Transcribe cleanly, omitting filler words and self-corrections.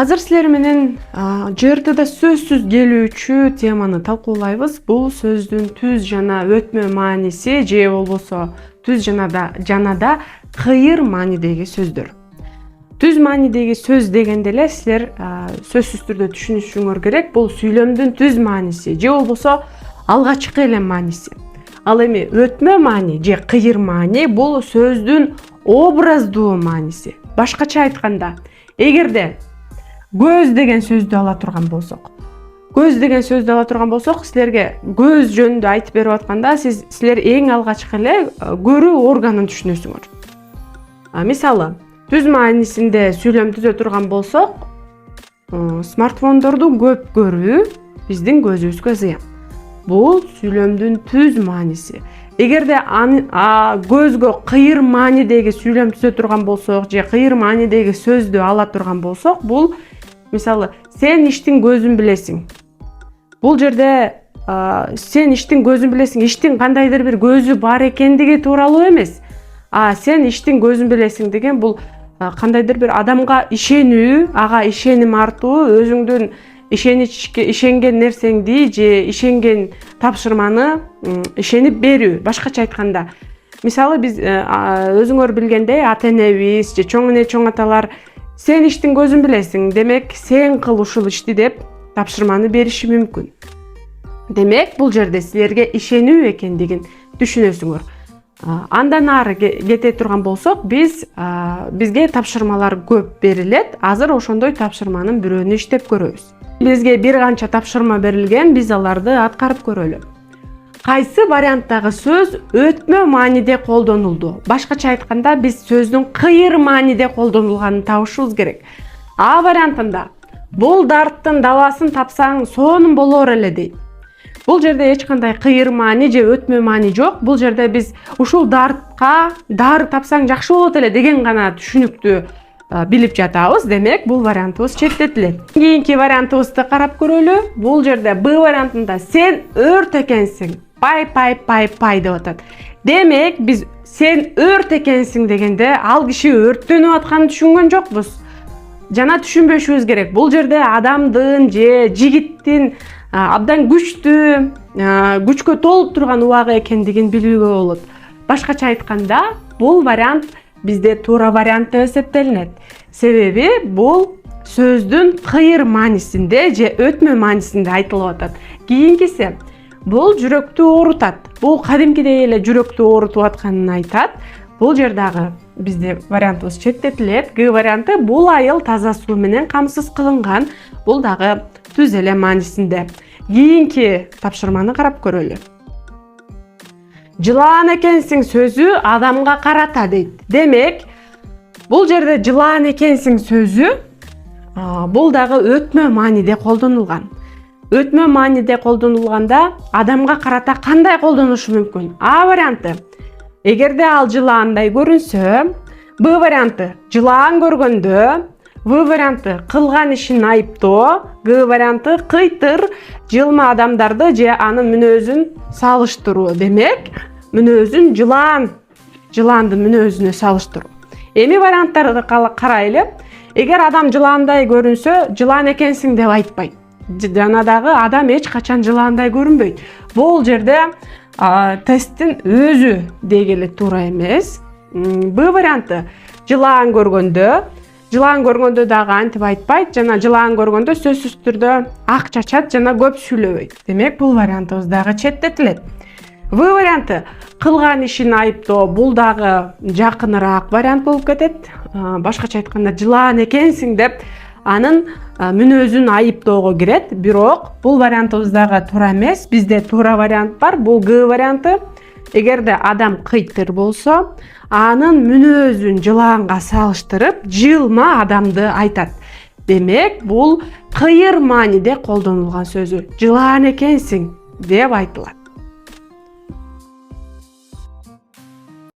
Азыр силер менен ЖРТда сөзсүз келүүчү теманы талкуулайбыз. Бул сөздүн түз жана өтмө мааниси же болбосо түз жанада кыйыр маанидеги сөздөр. Түз маанидеги сөз дегенде эле силер сөзсүз түрдө түшүнүшүңөр керек. Бул сүйлөмдүн түз мааниси же болбосо алгачкы эле мааниси. Ал эми өтмө маани же кыйыр маани бул сөздүн образдуу мааниси. Башкача айтканда, эгерде көз деген сөздү ала турган болсок, силерге көз жөнүндө айтып берип атканда, силер эң алгачкы эле көрүү органын түшүнөсүңөр. Мисалы, түз маанисинде сүйлөм түзө турган болсок, смартфондорду көп көрүү биздин көзүбүзгө зыян. Бул сүйлөмдүн түз мааниси. Эгерде көзгө кыйыр маанидеги сүйлөм түзө турган болсок, же кыйыр маанидеги сөздү ала турган болсок, бул мисалы, сен иштин көзүн билесиң. Бул жерде сен иштин көзүн билесиң, иштин кандайдыр бир көзү бар экендиги тууралуу эмес. Сен иштин көзүн билесиң деген бул кандайдыр бир адамга ишенүү, ага ишеним артуу, өзүңдүн ишенген нерсеңди же ишенген тапшырманы ишенип берүү. Башкача айтканда, мисалы биз өзүңөр билгендей ата-энебиз же чоң эне чоң аталар сен иштин көзүн билесиң, демек сен кыл ушул ишти деп тапшырманы бериши мүмкүн. Демек бул жерде силерге ишенүү экендигин түшүнөсүңөр. Андан ары кете турган болсок, бизге тапшырмалар көп берилет. Азыр ошондой тапшырманын бирөөнү иштеп көрөбүз. Бизге бир канча тапшырма берилген, биз аларды аткарып көрөлү. Кайсы варианттагы сөз өтмө мааниде колдонулду? Башкача айтканда, биз сөздүн кыйыр мааниде колдонулганын табышыбыз керек. А вариантында бул дарттын дабасын тапсаң, сонун болор эле дейт. Бул жерде эч кандай кыйыр маани же өтмө маани жок. Бул жерде биз ушул дартка дары тапсаң жакшы болот эле деген гана түшүнүктү билип жатабыз. Демек, бул вариантыбыз четтетилет. Кийинки вариантыбызды карап көрөлү. Бул жерде Б вариантында сен өрт экенсиң. Пай деп атат. Демек, биз сен өрт экенсиң дегенде, ал киши өрттөнүп атканын түшүнгөн жокпуз. Жана түшүнбөшүбүз керек. Бул жерде адамдын же жигиттин абдан күчкө толуп турган убагы экендигин билүүгө болот. Башкача айтканда, бул вариант бизде туура вариант деп эсептелинет. Себеби бул сөздүн кыйыр маанисинде же өтмө маанисинде айтылып атат. Кийинкиси бул жүрөктү оорутат. Бул кадимкидей эле жүрөктү оорутуп атканын айтат. Бул жердагы бизде вариантыбыз четтетилет. Г варианты бул айыл таза суу менен камсыз кылынган. Бул дагы түз эле маанисинде. Кийинки тапшырманы карап көрөлү. Жылаан экенсиң сөзү адамга карата дейт. Демек, бул жерде жылаан экенсиң сөзү бул дагы өтмө мааниде колдонулган. Өтмө мааниде колдонулганда адамга карата кандай колдонушу мүмкүн? А варианты: эгерде ал жылаандай көрүнсө, Б варианты: жылаан көргөндө, В варианты: кылган ишин айыптоо, Г варианты: кыйтыр, жылма адамдарды же анын мүнөзүн салыштыруу. Демек, мүнөзүн жылаандын мүнөзүнө салыштыруу. Эми варианттарды карайлы. Эгер адам жылаандай көрүнсө, жылаан экенсиң деп айтпайт. Жана дагы адам эч качан жылаандай көрүнбөйт. Бул жерде тесттин өзү дегеле туура эмес. Б варианты: жылаан көргөндө дагы антип айтпайт, жана жылаан көргөндө сөзсүз түрдө ак чачат жана көп сүйлөбөйт. Демек, бул вариантыбыз дагы четтетилет. В варианты: кылган ишин айыптоо, бул дагы жакыныраак вариант болуп кетет. Башкача айтканда, жылаан экенсиң деп анын мүнөзүн айыптоого кирет. Бирок бул вариантыбыз дагы туура эмес. Бизде туура вариант бар. Бул Г варианты. Эгерде адам кыйтыр болсо, анын мүнөзүн жылаанга салыштырып, жылма адамды айтат. Демек, бул кыйыр мааниде колдонулган сөзү. Жылаан экенсиң деп айтылат.